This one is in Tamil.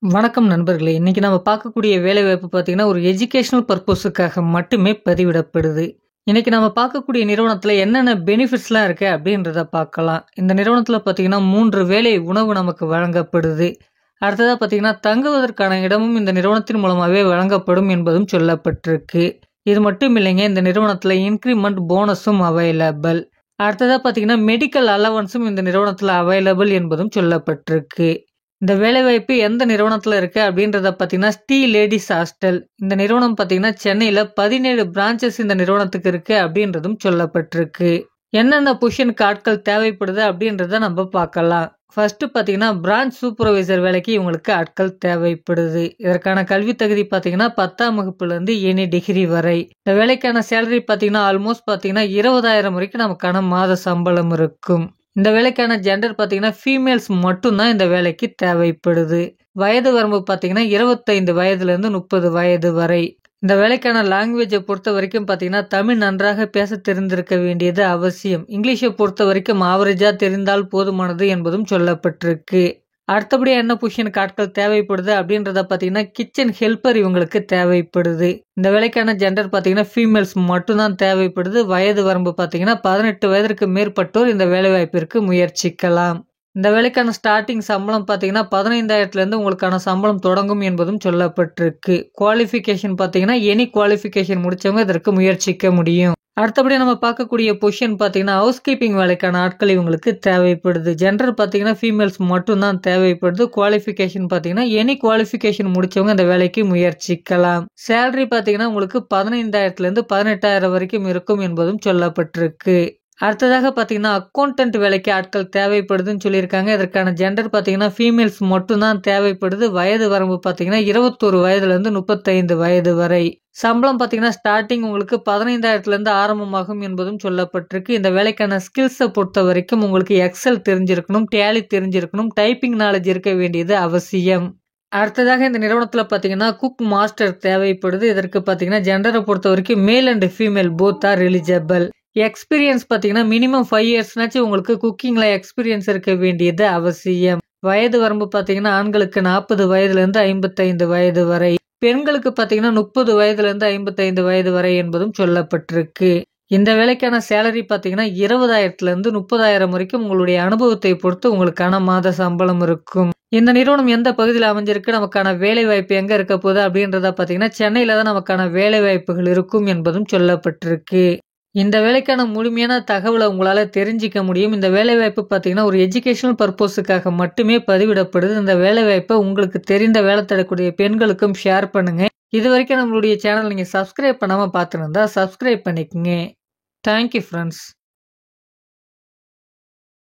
வணக்கம் நண்பர்களே! இன்னைக்கு நம்ம பார்க்கக்கூடிய வேலைவாய்ப்பு பார்த்தீங்கன்னா, ஒரு எஜுகேஷனல் பர்ப்போஸுக்காக மட்டுமே பதிவிடப்படுது. இன்னைக்கு நம்ம பார்க்கக்கூடிய நிறுவனத்தில என்னென்ன பெனிஃபிட்ஸ்லாம் இருக்கு அப்படின்றத பார்க்கலாம். இந்த நிறுவனத்தில பார்த்தீங்கன்னா, 3 வேளை உணவு நமக்கு வழங்கப்படுது. அடுத்ததா பார்த்தீங்கன்னா, தங்குவதற்கான இடமும் இந்த நிறுவனத்தின் மூலமாவே வழங்கப்படும் என்பதும் சொல்லப்பட்டிருக்கு. இது மட்டும் இல்லைங்க, இந்த நிறுவனத்தில இன்கிரிமெண்ட் போனஸும் அவைலபிள். அடுத்ததா பார்த்தீங்கன்னா, மெடிக்கல் அலவன்ஸும் இந்த நிறுவனத்தில அவைலபிள் என்பதும் சொல்லப்பட்டிருக்கு. இந்த வேலைவாய்ப்பு எந்த நிறுவனத்தில இருக்கு அப்படின்றத பார்த்தீங்கன்னா, ஸ்ரீ லேடீஸ் ஹாஸ்டல். இந்த நிறுவனம் பார்த்தீங்கன்னா, சென்னையில 17 பிரான்ச்சஸ் இந்த நிறுவனத்துக்கு இருக்கு அப்படின்றதும் சொல்லப்பட்டிருக்கு. என்னென்ன பொசிஷனுக்கு ஆட்கள் தேவைப்படுது அப்படின்றத நம்ம பார்க்கலாம். ஃபர்ஸ்ட் பார்த்தீங்கன்னா, பிரான்ச் சூப்பர்வைசர் வேலைக்கு இவங்களுக்கு ஆட்கள் தேவைப்படுது. இதற்கான கல்வி தகுதி பார்த்தீங்கன்னா, 10ஆம் வகுப்புலேருந்து எனி டிகிரி வரை. இந்த வேலைக்கான சேலரி பார்த்தீங்கன்னா, ஆல்மோஸ்ட் பார்த்தீங்கன்னா 20,000 வரைக்கும் நமக்கான மாத சம்பளம் இருக்கும். இந்த வேலைக்கான ஜெண்டர் பார்த்தீங்கன்னா, ஃபீமேல்ஸ் மட்டும் தான் இந்த வேலைக்கு தேவைப்படுது. வயது வரம்பு பார்த்தீங்கன்னா, 25 வயதிலிருந்து 30 வயது வரை. இந்த வேலைக்கான லாங்குவேஜ பொறுத்தவரைக்கும் பார்த்தீங்கன்னா, தமிழ் நன்றாக பேசத் தெரிந்திருக்க வேண்டியது அவசியம். இங்கிலீஷை பொறுத்தவரைக்கும் ஆவரேஜா தெரிந்தால் போதுமானது என்பதும் சொல்லப்பட்டிருக்கு. அடுத்தபடியா என்ன பொசிஷனுக்கு ஆட்கள் தேவைப்படுது அப்படின்றத பார்த்தீங்கன்னா, கிச்சன் ஹெல்ப்பர் இவங்களுக்கு தேவைப்படுது. இந்த வேலைக்கான ஜெண்டர் பார்த்தீங்கன்னா, ஃபீமேல்ஸ் மட்டும் தான் தேவைப்படுது. வயது வரம்பு பார்த்தீங்கன்னா, 18 வயதிற்கு மேற்பட்டோர் இந்த வேலைவாய்ப்பிற்கு முயற்சிக்கலாம். இந்த வேலைக்கான ஸ்டார்ட்டிங் சம்பளம் பார்த்தீங்கன்னா, 15,000லேருந்து உங்களுக்கான சம்பளம் தொடங்கும் என்பதும் சொல்லப்பட்டிருக்கு. குவாலிஃபிகேஷன் பார்த்தீங்கன்னா, எனி குவாலிஃபிகேஷன் முடிச்சவங்க இதற்கு முயற்சிக்க முடியும். அடுத்தபடியா நம்ம பார்க்கக்கூடிய பொசிஷன் பார்த்தீங்கன்னா, ஹவுஸ் கீப்பிங் வேலைக்கான ஆட்கள் இவங்களுக்கு தேவைப்படுது. ஜெண்டர் பார்த்தீங்கன்னா, ஃபீமேல்ஸ் மட்டும் தான் தேவைப்படுது. குவாலிஃபிகேஷன் பார்த்தீங்கன்னா, எனி குவாலிஃபிகேஷன் முடிச்சவங்க இந்த வேலைக்கு முயற்சிக்கலாம். சேலரி பார்த்தீங்கன்னா, உங்களுக்கு 15,000லேருந்து 18,000 வரைக்கும் இருக்கும் என்பதும் சொல்லப்பட்டிருக்கு. அடுத்ததாக பார்த்தீங்கன்னா, அக்கவுண்டன்ட் வேலைக்கு ஆட்கள் தேவைப்படுதுன்னு சொல்லியிருக்காங்க. இதற்கான ஜெண்டர் பார்த்தீங்கன்னா, ஃபீமேல்ஸ் மட்டும் தான் தேவைப்படுது. வயது வரம்பு பார்த்தீங்கன்னா, 21 வயதிலிருந்து 35 வயது வரை. சம்பளம் பார்த்தீங்கன்னா, ஸ்டார்ட்டிங் உங்களுக்கு 15,000லேருந்து ஆரம்பமாகும் என்பதும் சொல்லப்பட்டிருக்கு. இந்த வேலைக்கான ஸ்கில்ஸை பொறுத்த வரைக்கும் உங்களுக்கு எக்ஸல் தெரிஞ்சிருக்கணும், டேலி தெரிஞ்சிருக்கணும், டைப்பிங் நாலேஜ் இருக்க வேண்டியது அவசியம். அடுத்ததாக இந்த நிறுவனத்தில பார்த்தீங்கன்னா, குக் மாஸ்டர் தேவைப்படுது. இதற்கு பார்த்தீங்கன்னா, ஜெண்டரை பொறுத்த வரைக்கும் male and female both are eligible. Experience பார்த்தீங்கன்னா, மினிமம் 5 இயர்ஸ்னாச்சும் உங்களுக்கு குக்கிங்ல எக்ஸ்பீரியன்ஸ் இருக்க வேண்டியது அவசியம். வயது வரம்பு பார்த்தீங்கன்னா, ஆண்களுக்கு 40 வயதிலிருந்து 55 வயது வரை. பெண்களுக்கு பார்த்தீங்கன்னா, 30 வயதிலிருந்து 55 வயது வரை என்பதும் சொல்லப்பட்டிருக்கு. இந்த வேலைக்கான சேலரி பார்த்தீங்கன்னா, 20,000லேருந்து 30,000 வரைக்கும் உங்களுடைய அனுபவத்தை பொறுத்து உங்களுக்கான மாத சம்பளம் இருக்கும். இந்த நிறுவனம் எந்த பகுதியில் அமைஞ்சிருக்கு, நமக்கான வேலை வாய்ப்பு எங்க இருக்க போகுது அப்படின்றத பார்த்தீங்கன்னா, சென்னையில தான் நமக்கான வேலை வாய்ப்புகள் இருக்கும் என்பதும் சொல்லப்பட்டிருக்கு. இந்த வேலைக்கான முழுமையான தகவலை உங்களால தெரிஞ்சுக்க முடியும். இந்த வேலைவாய்ப்பு பார்த்தீங்கன்னா, ஒரு எஜுகேஷனல் பர்ப்போஸுக்காக மட்டுமே பதிவிடப்படுது. இந்த வேலைவாய்ப்பை உங்களுக்கு தெரிந்த வேலை தேடக்கூடிய பெண்களுக்கும் ஷேர் பண்ணுங்க. இதுவரைக்கும் நம்மளுடைய சேனல் நீங்க சப்ஸ்கிரைப் பண்ணாம பார்த்துருந்தா சப்ஸ்கிரைப் பண்ணிக்கங்க. Thank you friends.